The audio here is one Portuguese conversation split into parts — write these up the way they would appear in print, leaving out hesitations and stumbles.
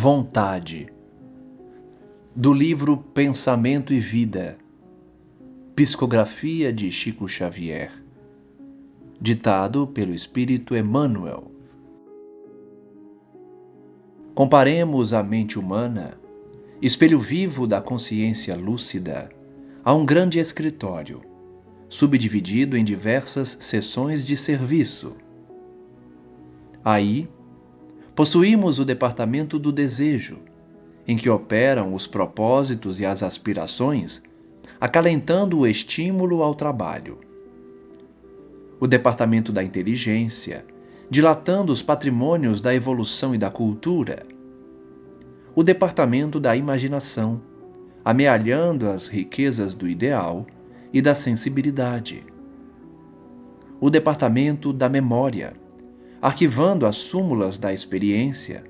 Vontade. Do livro Pensamento e Vida. Psicografia de Chico Xavier. Ditado pelo Espírito Emmanuel. Comparemos a mente humana, espelho vivo da consciência lúcida, a um grande escritório, subdividido em diversas seções de serviço. Aí, possuímos o departamento do desejo, em que operam os propósitos e as aspirações, acalentando o estímulo ao trabalho. O departamento da inteligência, dilatando os patrimônios da evolução e da cultura. O departamento da imaginação, amealhando as riquezas do ideal e da sensibilidade. O departamento da memória, arquivando as súmulas da experiência,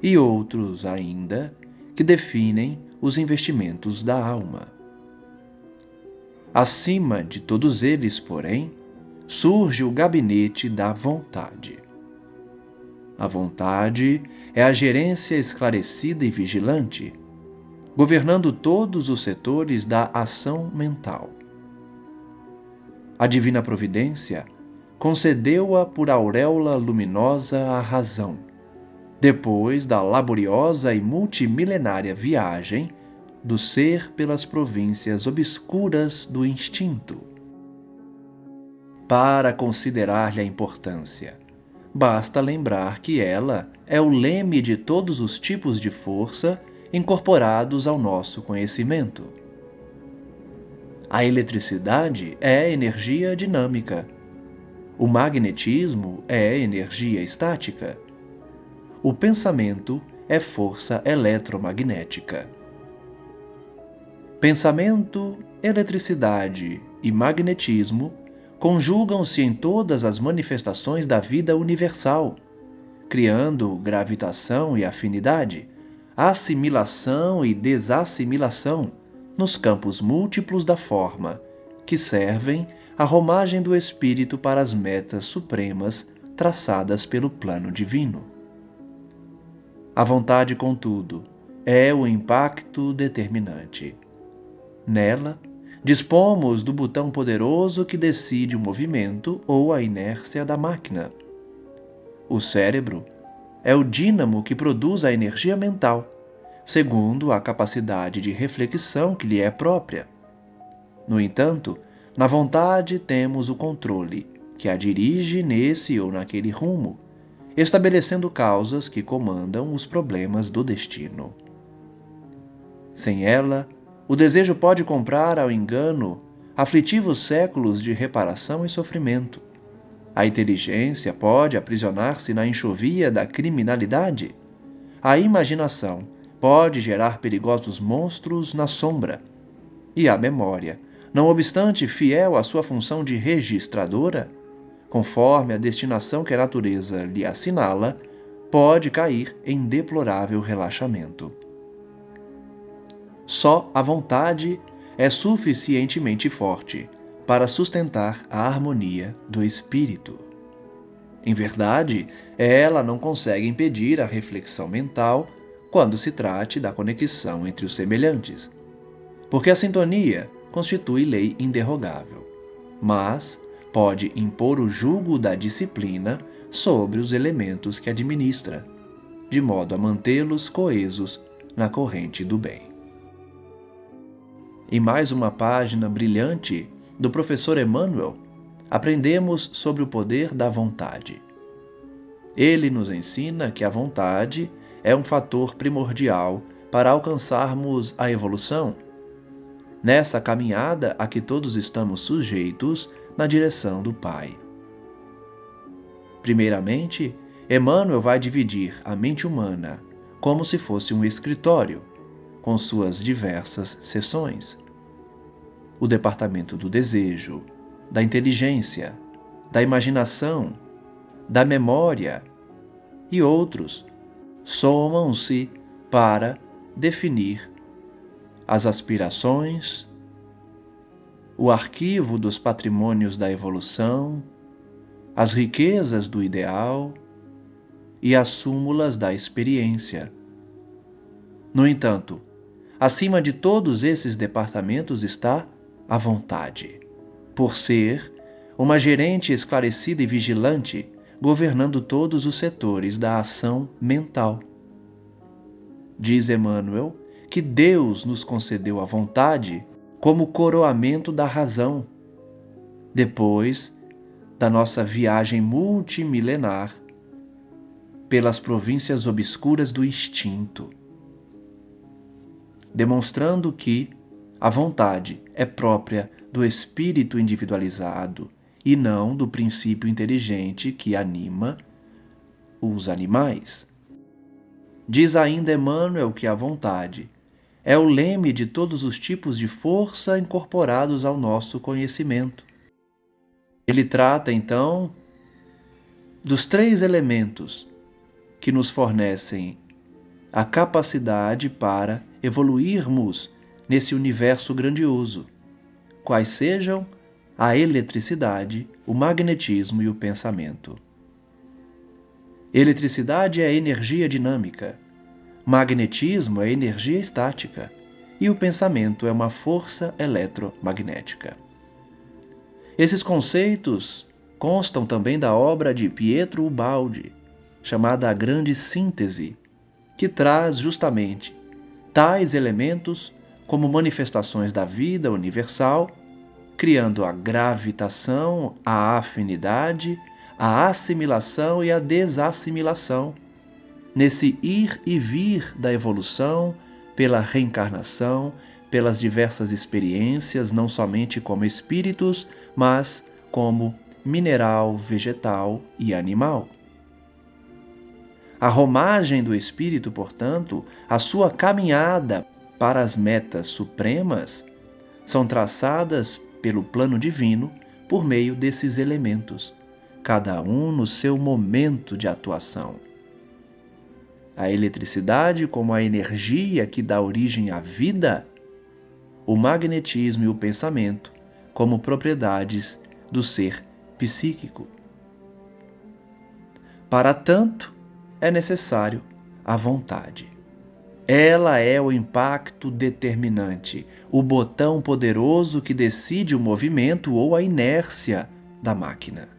e outros ainda que definem os investimentos da alma. Acima de todos eles, porém, surge o gabinete da vontade. A vontade é a gerência esclarecida e vigilante, governando todos os setores da ação mental. A divina providência concedeu-a por auréola luminosa à razão, depois da laboriosa e multimilenária viagem do ser pelas províncias obscuras do instinto. Para considerar-lhe a importância, basta lembrar que ela é o leme de todos os tipos de força incorporados ao nosso conhecimento. A eletricidade é energia dinâmica. O magnetismo é energia estática. O pensamento é força eletromagnética. Pensamento, eletricidade e magnetismo conjugam-se em todas as manifestações da vida universal, criando gravitação e afinidade, assimilação e desassimilação nos campos múltiplos da forma, que servem à romagem do espírito para as metas supremas traçadas pelo plano divino. A vontade, contudo, é o impacto determinante. Nela, dispomos do botão poderoso que decide o movimento ou a inércia da máquina. O cérebro é o dínamo que produz a energia mental, segundo a capacidade de reflexão que lhe é própria. No entanto, na vontade temos o controle, que a dirige nesse ou naquele rumo, estabelecendo causas que comandam os problemas do destino. Sem ela, o desejo pode comprar ao engano aflitivos séculos de reparação e sofrimento. A inteligência pode aprisionar-se na enxovia da criminalidade. A imaginação pode gerar perigosos monstros na sombra. E a memória, não obstante fiel à sua função de registradora, conforme a destinação que a natureza lhe assinala, pode cair em deplorável relaxamento. Só a vontade é suficientemente forte para sustentar a harmonia do espírito. Em verdade, ela não consegue impedir a reflexão mental quando se trate da conexão entre os semelhantes, porque a sintonia constitui lei inderrogável, mas pode impor o jugo da disciplina sobre os elementos que administra, de modo a mantê-los coesos na corrente do bem. Em mais uma página brilhante do professor Emmanuel, aprendemos sobre o poder da vontade. Ele nos ensina que a vontade é um fator primordial para alcançarmos a evolução, nessa caminhada a que todos estamos sujeitos na direção do Pai. Primeiramente, Emmanuel vai dividir a mente humana como se fosse um escritório, com suas diversas seções. O departamento do desejo, da inteligência, da imaginação, da memória e outros somam-se para definir as aspirações, o arquivo dos patrimônios da evolução, as riquezas do ideal e as súmulas da experiência, No entanto, acima de todos esses departamentos está a vontade, por ser uma gerente esclarecida e vigilante, governando todos os setores da ação mental. Diz Emmanuel que Deus nos concedeu a vontade como coroamento da razão, depois da nossa viagem multimilenar pelas províncias obscuras do instinto, demonstrando que a vontade é própria do espírito individualizado e não do princípio inteligente que anima os animais. Diz ainda Emmanuel que a vontade é o leme de todos os tipos de força incorporados ao nosso conhecimento. Ele trata, então, dos 3 elementos que nos fornecem a capacidade para evoluirmos nesse universo grandioso, quais sejam a eletricidade, o magnetismo e o pensamento. Eletricidade é energia dinâmica, magnetismo é energia estática e o pensamento é uma força eletromagnética. Esses conceitos constam também da obra de Pietro Ubaldi, chamada A Grande Síntese, que traz justamente tais elementos como manifestações da vida universal, criando a gravitação, a afinidade, a assimilação e a desassimilação, nesse ir e vir da evolução, pela reencarnação, pelas diversas experiências, não somente como espíritos, mas como mineral, vegetal e animal. A romagem do espírito, portanto, a sua caminhada para as metas supremas, são traçadas pelo plano divino por meio desses elementos, cada um no seu momento de atuação. A eletricidade como a energia que dá origem à vida, o magnetismo e o pensamento como propriedades do ser psíquico. Para tanto, é necessário a vontade. Ela é o impacto determinante, o botão poderoso que decide o movimento ou a inércia da máquina.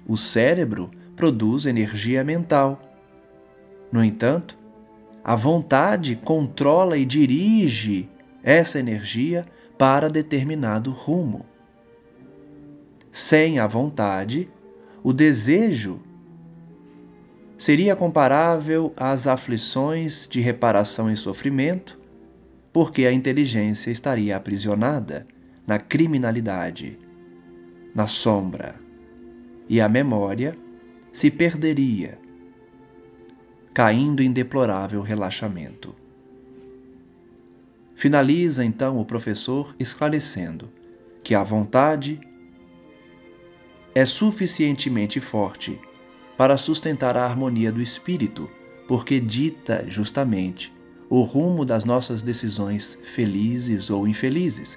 O cérebro produz energia mental. No entanto, a vontade controla e dirige essa energia para determinado rumo. Sem a vontade, o desejo seria comparável às aflições de reparação e sofrimento, porque a inteligência estaria aprisionada na criminalidade, na sombra, e a memória se perderia, caindo em deplorável relaxamento. Finaliza então o professor esclarecendo que a vontade é suficientemente forte para sustentar a harmonia do espírito, porque dita justamente o rumo das nossas decisões felizes ou infelizes.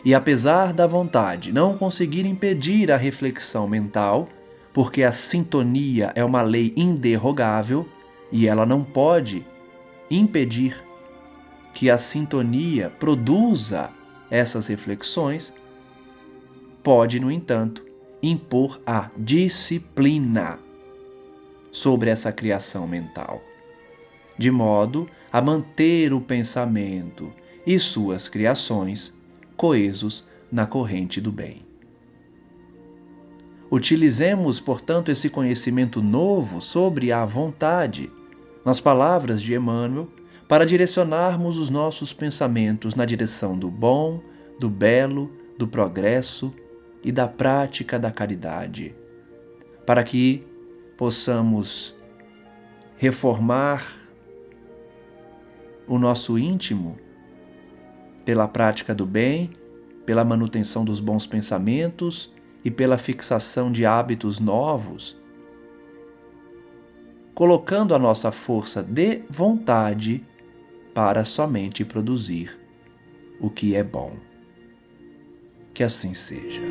E apesar da vontade não conseguir impedir a reflexão mental, porque a sintonia é uma lei inderrogável e ela não pode impedir que a sintonia produza essas reflexões, pode, no entanto, impor a disciplina sobre essa criação mental, de modo a manter o pensamento e suas criações coesos na corrente do bem. Utilizemos, portanto, esse conhecimento novo sobre a vontade, nas palavras de Emmanuel, para direcionarmos os nossos pensamentos na direção do bom, do belo, do progresso e da prática da caridade, para que possamos reformar o nosso íntimo pela prática do bem, pela manutenção dos bons pensamentos e pela fixação de hábitos novos, colocando a nossa força de vontade para somente produzir o que é bom. Que assim seja.